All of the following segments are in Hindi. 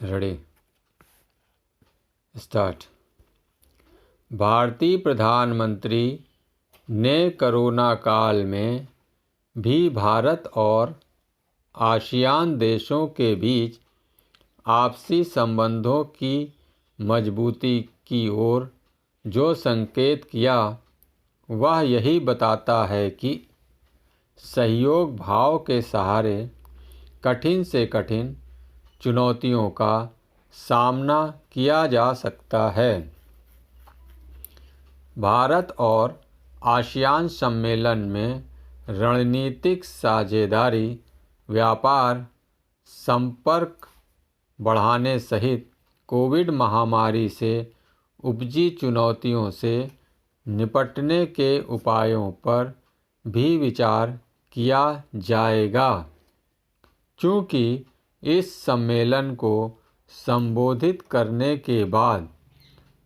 Ready start. भारतीय प्रधानमंत्री ने कोरोना काल में भी भारत और आसियान देशों के बीच आपसी संबंधों की मजबूती की ओर जो संकेत किया, वह यही बताता है कि सहयोग भाव के सहारे कठिन से कठिन चुनौतियों का सामना किया जा सकता है। भारत और आसियान सम्मेलन में रणनीतिक साझेदारी, व्यापार, संपर्क बढ़ाने सहित कोविड महामारी से उपजी चुनौतियों से निपटने के उपायों पर भी विचार किया जाएगा। चूँकि इस सम्मेलन को संबोधित करने के बाद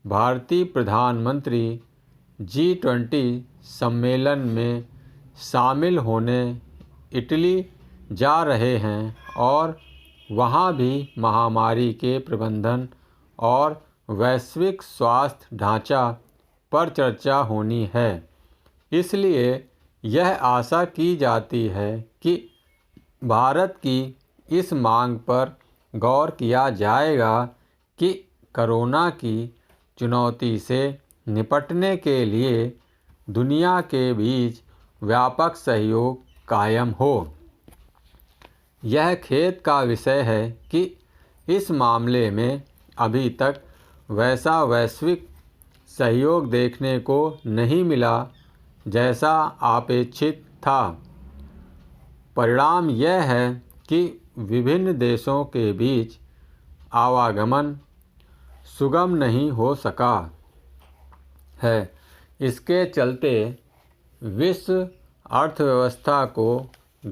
भारतीय प्रधानमंत्री G20 सम्मेलन में शामिल होने इटली जा रहे हैं और वहां भी महामारी के प्रबंधन और वैश्विक स्वास्थ्य ढांचा पर चर्चा होनी है। इसलिए यह आशा की जाती है कि भारत की इस मांग पर गौर किया जाएगा कि कोरोना की चुनौती से निपटने के लिए दुनिया के बीच व्यापक सहयोग कायम हो। यह खेद का विषय है कि इस मामले में अभी तक वैसा वैश्विक सहयोग देखने को नहीं मिला जैसा अपेक्षित था। परिणाम यह है कि विभिन्न देशों के बीच आवागमन सुगम नहीं हो सका है। इसके चलते विश्व अर्थव्यवस्था को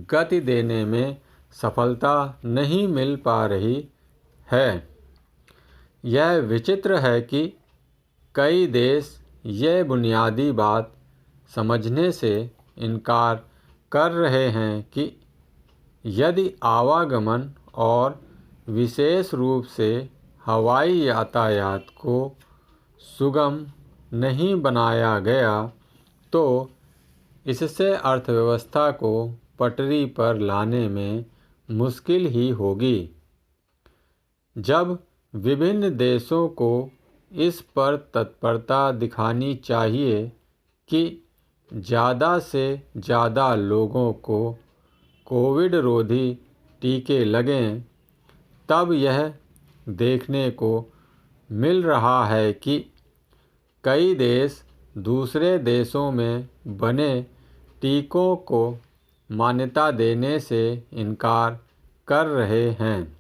गति देने में सफलता नहीं मिल पा रही है। यह विचित्र है कि कई देश यह बुनियादी बात समझने से इनकार कर रहे हैं कि यदि आवागमन और विशेष रूप से हवाई यातायात को सुगम नहीं बनाया गया तो इससे अर्थव्यवस्था को पटरी पर लाने में मुश्किल ही होगी। जब विभिन्न देशों को इस पर तत्परता दिखानी चाहिए कि ज़्यादा से ज़्यादा लोगों को कोविड रोधी टीके लगें, तब यह देखने को मिल रहा है कि कई देश दूसरे देशों में बने टीकों को मान्यता देने से इनकार कर रहे हैं।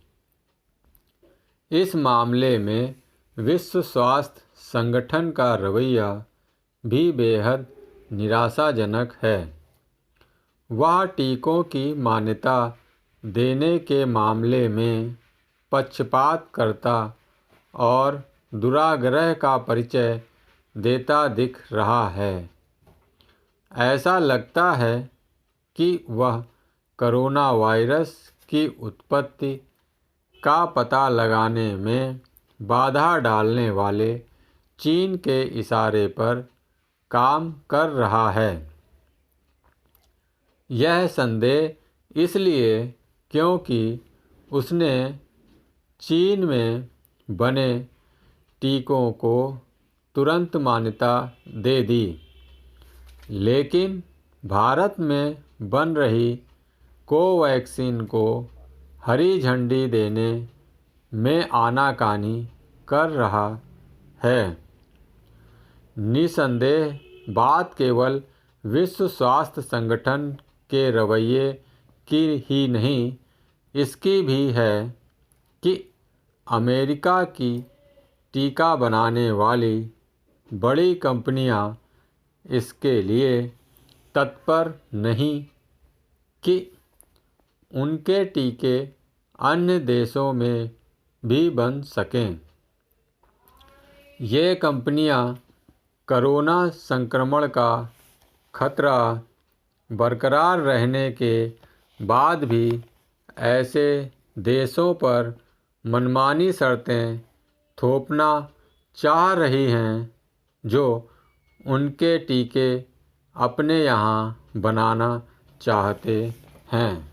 इस मामले में विश्व स्वास्थ्य संगठन का रवैया भी बेहद निराशाजनक है। वह टीकों की मान्यता देने के मामले में पक्षपात करता और दुराग्रह का परिचय देता दिख रहा है। ऐसा लगता है कि वह कोरोना वायरस की उत्पत्ति का पता लगाने में बाधा डालने वाले चीन के इशारे पर काम कर रहा है। यह संदेह इसलिए क्योंकि उसने चीन में बने टीकों को तुरंत मान्यता दे दी, लेकिन भारत में बन रही कोवैक्सीन को हरी झंडी देने में आनाकानी कर रहा है। निसंदेह बात केवल विश्व स्वास्थ्य संगठन के रवैये की ही नहीं, इसकी भी है कि अमेरिका की टीका बनाने वाली बड़ी कंपनियां इसके लिए तत्पर नहीं कि उनके टीके अन्य देशों में भी बन सकें। ये कंपनियां कोरोना संक्रमण का खतरा बरकरार रहने के बाद भी ऐसे देशों पर मनमानी शर्तें थोपना चाह रही हैं जो उनके टीके अपने यहाँ बनाना चाहते हैं।